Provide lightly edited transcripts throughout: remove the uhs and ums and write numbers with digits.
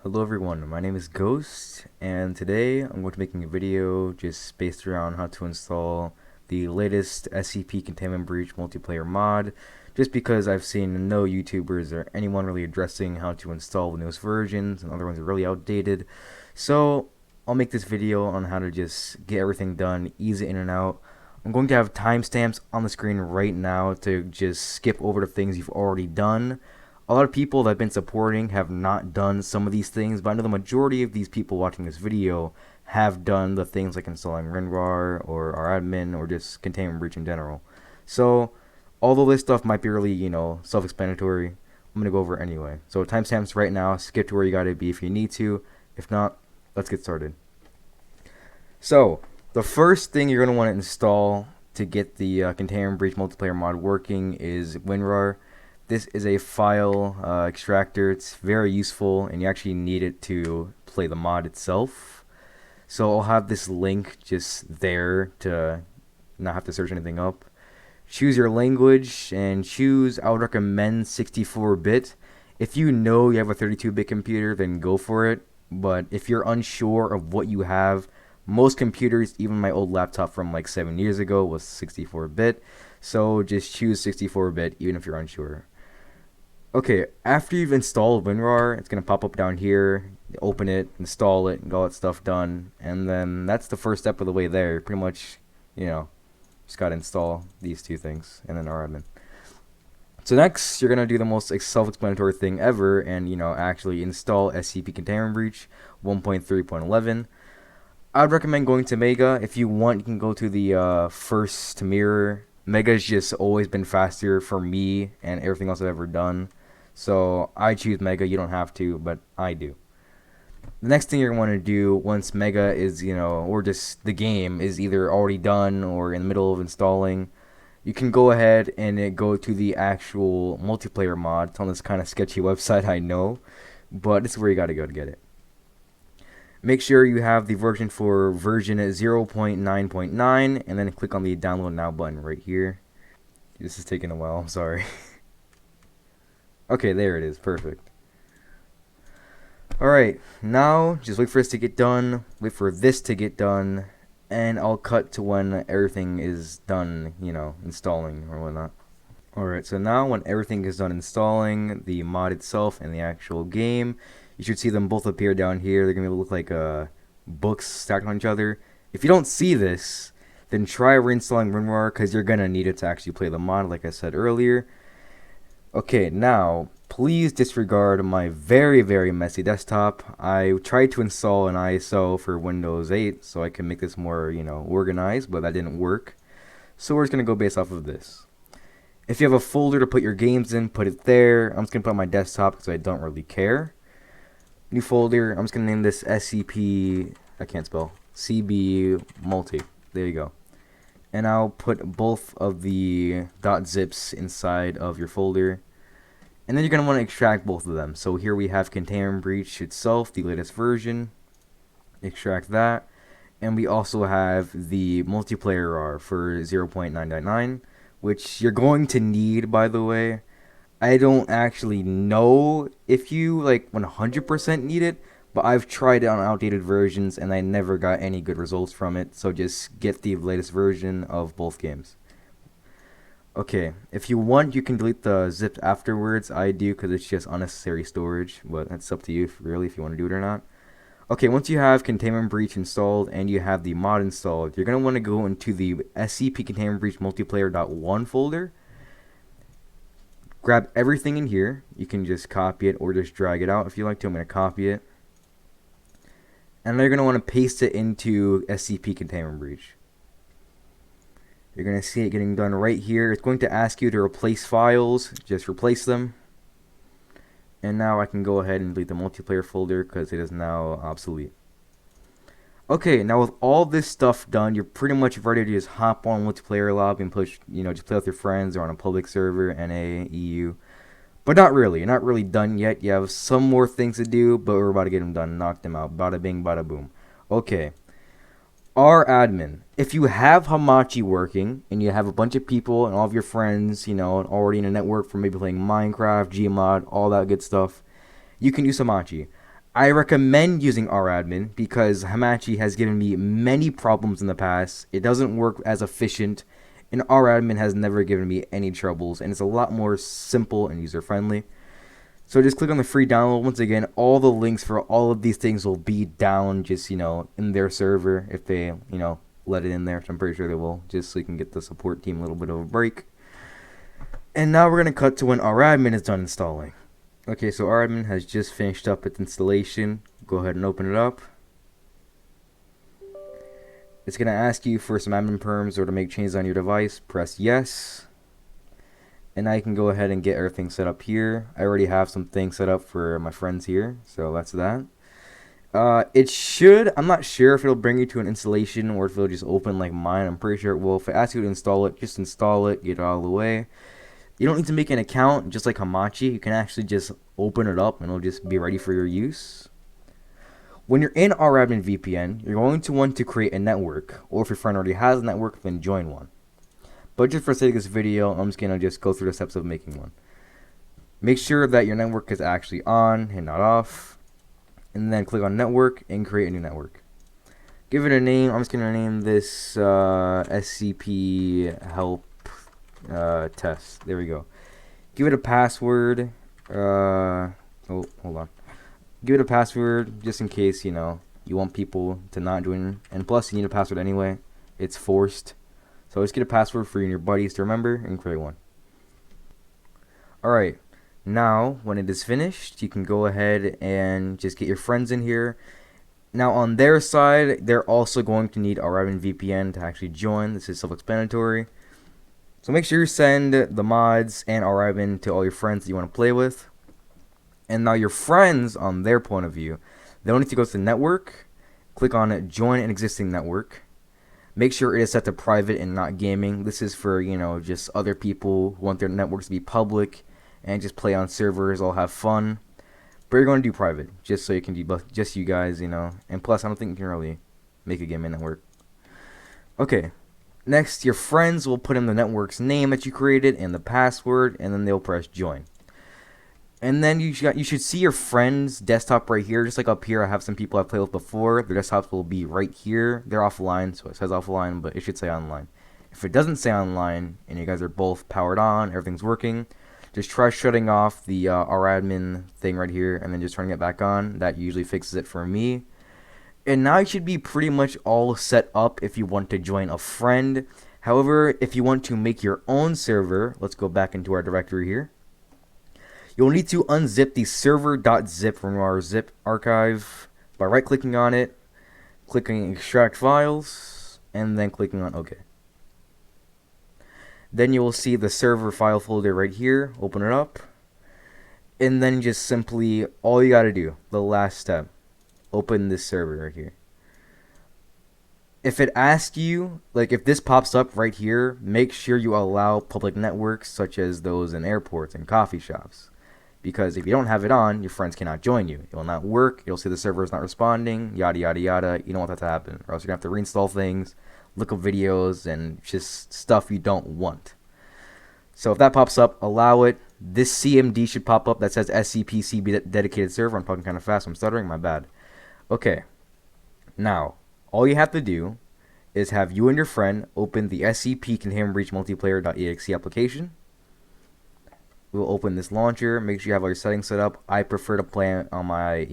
Hello everyone, my name is Ghost, and today I'm going to be making a video just based around how to install the latest SCP Containment Breach Multiplayer mod, just because I've seen no YouTubers or anyone really addressing how to install the newest versions, and other ones are really outdated. So I'll make this video on how to just get everything done, ease it in and out. I'm going to have timestamps on the screen right now to just skip over the things you've already done. A lot of people that have been supporting have not done some of these things, but I know the majority of these people watching this video have done the things like installing WinRAR or our admin or just Containment Breach in general. So, although this stuff might be really, self-explanatory, I'm going to go over it anyway. So, timestamps right now, skip to where you got to be if you need to. If not, let's get started. So, the first thing you're going to want to install to get the Containment Breach Multiplayer mod working is WinRAR. This is a file extractor. It's very useful, and you actually need it to play the mod itself. So I'll have this link just there to not have to search anything up. Choose your language, and I would recommend 64-bit. If you know you have a 32-bit computer, then go for it. But if you're unsure of what you have, most computers, even my old laptop from like 7 years ago, was 64-bit. So just choose 64-bit even if you're unsure. Okay, after you've installed WinRAR, it's going to pop up down here. Open it, install it, and get all that stuff done. And then that's the first step of the way there. Pretty much, just got to install these two things and then our admin. So next, you're going to do the most self-explanatory thing ever and, actually install SCP Containment Breach 1.3.11. I'd recommend going to Mega. If you want, you can go to the first mirror. Mega's just always been faster for me and everything else I've ever done. So I choose Mega. You don't have to, but I do. The next thing you're going to want to do once Mega is, or just the game is either already done or in the middle of installing, you can go ahead and go to the actual multiplayer mod. It's on this kind of sketchy website, I know, but this is where you got to go to get it. Make sure you have the version for version 0.9.9 and then click on the download now button right here. This is taking a while, I'm sorry. Okay, there it is, perfect. Alright, now just wait for this to get done, wait for this to get done, and I'll cut to when everything is done, installing or whatnot. Alright, so now when everything is done installing, the mod itself and the actual game, you should see them both appear down here. They're going to look like books stacked on each other. If you don't see this, then try reinstalling WinRAR because you're going to need it to actually play the mod like I said earlier. Okay, now, please disregard my very, very messy desktop. I tried to install an ISO for Windows 8 so I can make this more, organized, but that didn't work. So we're just going to go based off of this. If you have a folder to put your games in, put it there. I'm just going to put it on my desktop because I don't really care. New folder, I'm just going to name this SCP, I can't spell, CB multi. There you go. And I'll put both of the .zips inside of your folder. And then you're going to want to extract both of them. So here we have Containment Breach itself, the latest version. Extract that. And we also have the multiplayer RAR for 0.9.9, which you're going to need, by the way. I don't actually know if you 100% need it, but I've tried it on outdated versions and I never got any good results from it. So just get the latest version of both games. Okay, if you want, you can delete the zips afterwards. I do because it's just unnecessary storage, but that's up to you really if you want to do it or not. Okay, once you have Containment Breach installed and you have the mod installed, you're going to want to go into the SCP Containment Breach Multiplayer.1 folder. Grab everything in here. You can just copy it or just drag it out if you like to. I'm going to copy it. And then you're going to want to paste it into SCP Containment Breach. You're going to see it getting done right here. It's going to ask you to replace files. Just replace them. And now I can go ahead and delete the multiplayer folder because it is now obsolete. Okay, now with all this stuff done, you're pretty much ready to just hop on multiplayer lobby and push, just play with your friends or on a public server, NA, EU. But not really. You're not really done yet. You have some more things to do, but we're about to get them done. Knock them out. Bada bing, bada boom. Okay. Our admin. If you have Hamachi working and you have a bunch of people and all of your friends, already in a network for maybe playing Minecraft, Gmod, all that good stuff, you can use Hamachi. I recommend using radmin because Hamachi has given me many problems in the past. It doesn't work as efficient, and radmin has never given me any troubles, and it's a lot more simple and user friendly. So just click on the free download. Once again, all the links for all of these things will be down just, in their server if they, let it in there. So I'm pretty sure they will, just so you can get the support team a little bit of a break. And now we're going to cut to when radmin is done installing. Okay, so radmin has just finished up its installation. Go ahead and open it up. It's going to ask you for some admin perms or to make changes on your device. Press yes. And now you can go ahead and get everything set up here. I already have some things set up for my friends here, so that's that. It should, I'm not sure if it'll bring you to an installation or if it'll just open like mine. I'm pretty sure it will. If it asks you to install it, just install it, get it out of the way. You don't need to make an account, just like Hamachi. You can actually just open it up and it'll just be ready for your use. When you're in radmin VPN, you're going to want to create a network, or if your friend already has a network, then join one. But just for the sake of this video, I'm just going to go through the steps of making one. Make sure that your network is actually on and not off. And then click on network and create a new network. Give it a name. I'm just going to name this SCP help test. There we go. Give it a password. Oh, hold on. Give it a password just in case, you want people to not join. And plus, you need a password anyway. It's forced. So just get a password for you and your buddies to remember and create one. Alright, now when it is finished, you can go ahead and just get your friends in here. Now on their side, they're also going to need radmin VPN to actually join. This is self-explanatory. So make sure you send the mods and radmin to all your friends that you want to play with. And now your friends, on their point of view, they'll need to go to the network, click on it, join an existing network. Make sure it is set to private and not gaming. This is for, just other people who want their networks to be public and just play on servers, all have fun. But you're going to do private, just so you can be just you guys, And plus, I don't think you can really make a gaming network. Okay. Next, your friends will put in the network's name that you created and the password, and then they'll press join. And then you should see your friend's desktop right here. Just like up here, I have some people I've played with before. Their desktops will be right here. They're offline, so it says offline, but it should say online. If it doesn't say online, and you guys are both powered on, everything's working, just try shutting off the radmin thing right here, and then just turning it back on. That usually fixes it for me. And now you should be pretty much all set up if you want to join a friend. However, if you want to make your own server, let's go back into our directory here. You'll need to unzip the server.zip from our zip archive by right-clicking on it, clicking extract files, and then clicking on OK. Then you will see the server file folder right here. Open it up. And then just simply, all you gotta do, the last step, open this server right here. If it asks you, if this pops up right here, make sure you allow public networks such as those in airports and coffee shops. Because if you don't have it on, your friends cannot join you. It will not work. You'll see the server is not responding, yada, yada, yada. You don't want that to happen. Or else you're going to have to reinstall things, look up videos, and just stuff you don't want. So if that pops up, allow it. This CMD should pop up that says SCP CB dedicated server. I'm talking kind of fast. I'm stuttering. My bad. Okay. Now, all you have to do is have you and your friend open the SCP Containment Breach Multiplayer.exe application. We'll open this launcher. Make sure you have all your settings set up. I prefer to play it on my,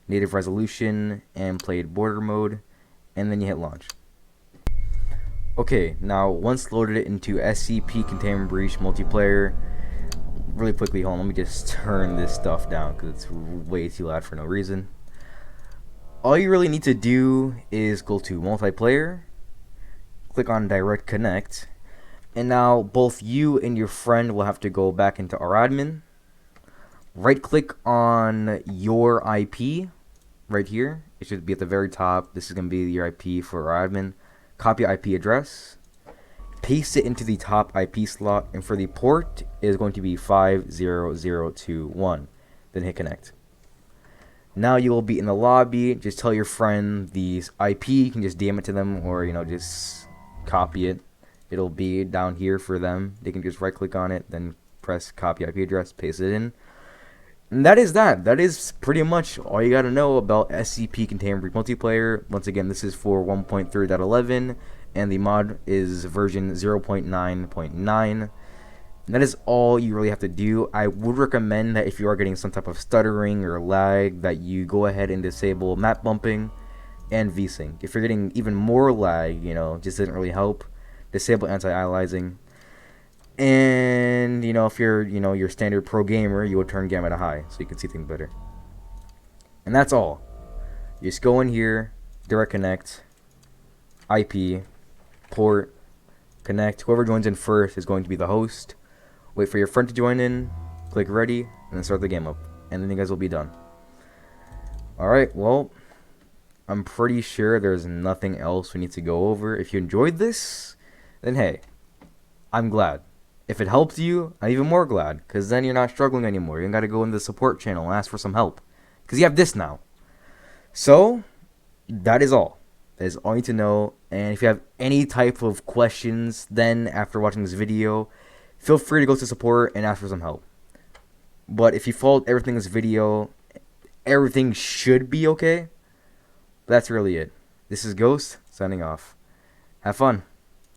native resolution and play it border mode. And then you hit launch. Okay, now once loaded it into SCP Containment Breach Multiplayer, really quickly, hold on, let me just turn this stuff down because it's way too loud for no reason. All you really need to do is go to multiplayer, click on direct connect, and now both you and your friend will have to go back into radmin. Right click on your IP right here. It should be at the very top. This is going to be your IP for radmin. Copy IP address. Paste it into the top IP slot, and for the port it is going to be 50021. Then hit connect. Now you will be in the lobby. Just tell your friend the IP. You can just DM it to them, or just copy it. It'll be down here for them. They can just right click on it, then press copy IP address, paste it in. And that is that. That is pretty much all you gotta know about SCP Containment Breach Multiplayer. Once again, this is for 1.3.11, and the mod is version 0.9.9. And that is all you really have to do. I would recommend that if you are getting some type of stuttering or lag, that you go ahead and disable map bumping and vsync. If you're getting even more lag, just doesn't really help, disable anti-aliasing. And if you're your standard pro gamer, you would turn gamma to high so you can see things better. And that's all. You just go in here, direct connect, IP, port, connect. Whoever joins in first is going to be the host. Wait for your friend to join in, click ready, and then start the game up. And then you guys will be done. Alright, well, I'm pretty sure there's nothing else we need to go over. If you enjoyed this, then hey, I'm glad. If it helped you, I'm even more glad, because then you're not struggling anymore. You don't got to go in the support channel and ask for some help, because you have this now. So, that is all. That is all you need to know. And if you have any type of questions, then after watching this video, feel free to go to support and ask for some help. But if you followed everything in this video, everything should be okay. That's really it. This is Ghost, signing off. Have fun.